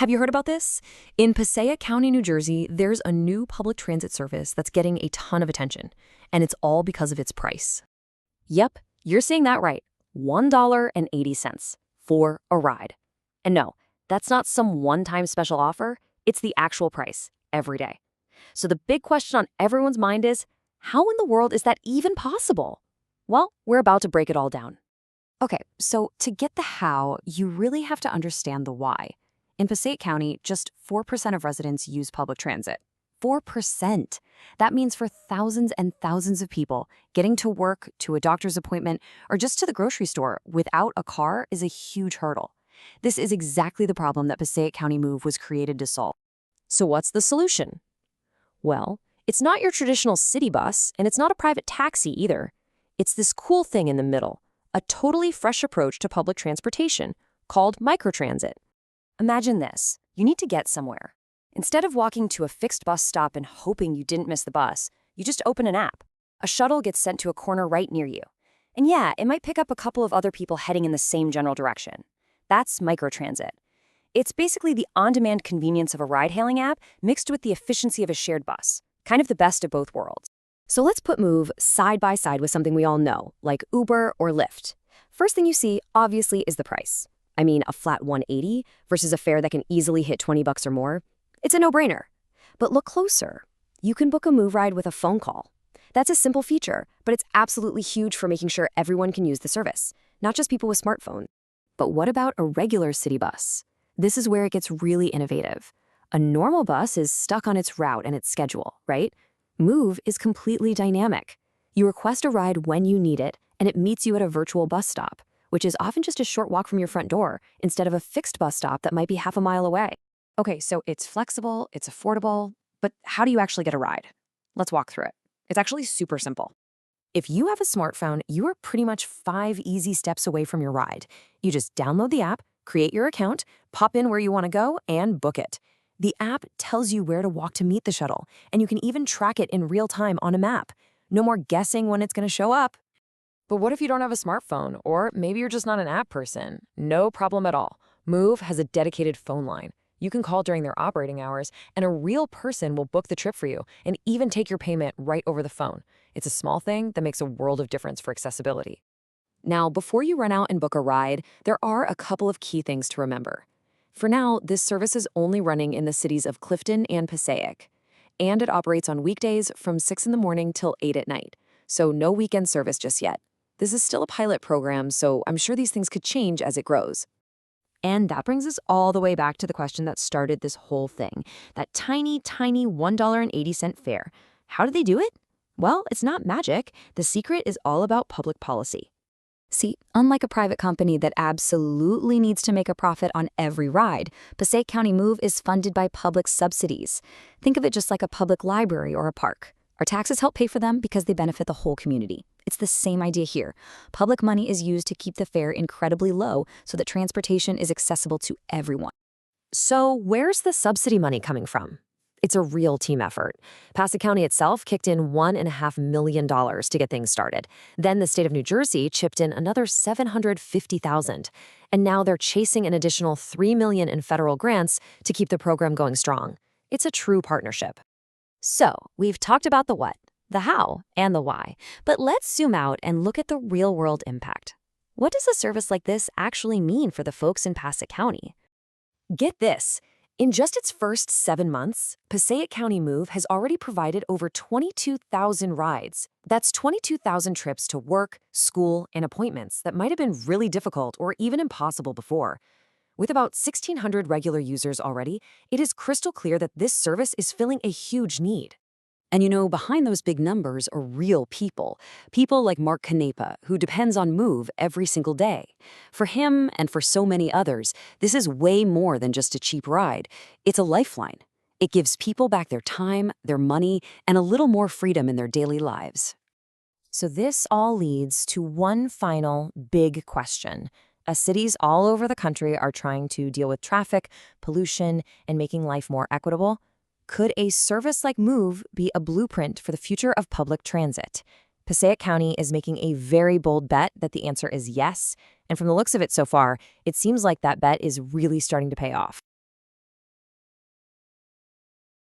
Have you heard about this? In Passaic County, New Jersey, there's a new public transit service that's getting a ton of attention, and it's all because of its price. Yep, you're seeing that right. $1.80 for a ride. And no, that's not some one-time special offer. It's the actual price every day. So the big question on everyone's mind is, how in the world is that even possible? Well, we're about to break it all down. Okay, so to get the how, you really have to understand the why. In Passaic County, just 4% of residents use public transit. 4%. That means for thousands and thousands of people, getting to work, to a doctor's appointment, or just to the grocery store without a car is a huge hurdle. This is exactly the problem that Passaic County MOVE was created to solve. So what's the solution? Well, it's not your traditional city bus, and it's not a private taxi either. It's this cool thing in the middle, a totally fresh approach to public transportation called microtransit. Imagine this. You need to get somewhere. Instead of walking to a fixed bus stop and hoping you didn't miss the bus, you just open an app. A shuttle gets sent to a corner right near you. And yeah, it might pick up a couple of other people heading in the same general direction. That's microtransit. It's basically the on-demand convenience of a ride-hailing app mixed with the efficiency of a shared bus. Kind of the best of both worlds. So let's put MOVE side by side with something we all know, like Uber or Lyft. First thing you see, obviously, is the price. I mean, a flat $180 versus a fare that can easily hit $20 or more. It's a no-brainer. But look closer. You can book a MOVE ride with a phone call. That's a simple feature, but it's absolutely huge for making sure everyone can use the service, not just people with smartphones. But what about a regular city bus? This is where it gets really innovative. A normal bus is stuck on its route and its schedule, right? MOVE is completely dynamic. You request a ride when you need it, and it meets you at a virtual bus stop, which is often just a short walk from your front door, instead of a fixed bus stop that might be half a mile away. Okay, so it's flexible, it's affordable, but how do you actually get a ride? Let's walk through it. It's actually super simple. If you have a smartphone, you are pretty much 5 easy steps away from your ride. You just download the app, create your account, pop in where you want to go, and book it. The app tells you where to walk to meet the shuttle, and you can even track it in real time on a map. No more guessing when it's going to show up. But what if you don't have a smartphone, or maybe you're just not an app person? No problem at all. MOVE has a dedicated phone line. You can call during their operating hours, and a real person will book the trip for you and even take your payment right over the phone. It's a small thing that makes a world of difference for accessibility. Now, before you run out and book a ride, there are a couple of key things to remember. For now, this service is only running in the cities of Clifton and Passaic, and it operates on weekdays from 6 in the morning till 8 at night, so no weekend service just yet. This is still a pilot program, so I'm sure these things could change as it grows. And that brings us all the way back to the question that started this whole thing, that tiny, tiny $1.80 fare. How did they do it? Well, it's not magic. The secret is all about public policy. See, unlike a private company that absolutely needs to make a profit on every ride, Passaic County MOVE is funded by public subsidies. Think of it just like a public library or a park. Our taxes help pay for them because they benefit the whole community. It's the same idea here. Public money is used to keep the fare incredibly low so that transportation is accessible to everyone. So where's the subsidy money coming from? It's a real team effort. Passaic County itself kicked in $1.5 million to get things started. Then the state of New Jersey chipped in another $750,000. And now they're chasing an additional $3 million in federal grants to keep the program going strong. It's a true partnership. So we've talked about the what, the how, and the why. But let's zoom out and look at the real-world impact. What does a service like this actually mean for the folks in Passaic County? Get this. In just its first 7 months, Passaic County MOVE has already provided over 22,000 rides. That's 22,000 trips to work, school, and appointments that might have been really difficult or even impossible before. With about 1,600 regular users already, it is crystal clear that this service is filling a huge need. And you know, behind those big numbers are real people. People like Mark Canepa, who depends on MOVE every single day. For him, and for so many others, this is way more than just a cheap ride. It's a lifeline. It gives people back their time, their money, and a little more freedom in their daily lives. So this all leads to one final big question. As cities all over the country are trying to deal with traffic, pollution, and making life more equitable, could a service like MOVE be a blueprint for the future of public transit? Passaic County is making a very bold bet that the answer is yes, and from the looks of it so far, it seems like that bet is really starting to pay off.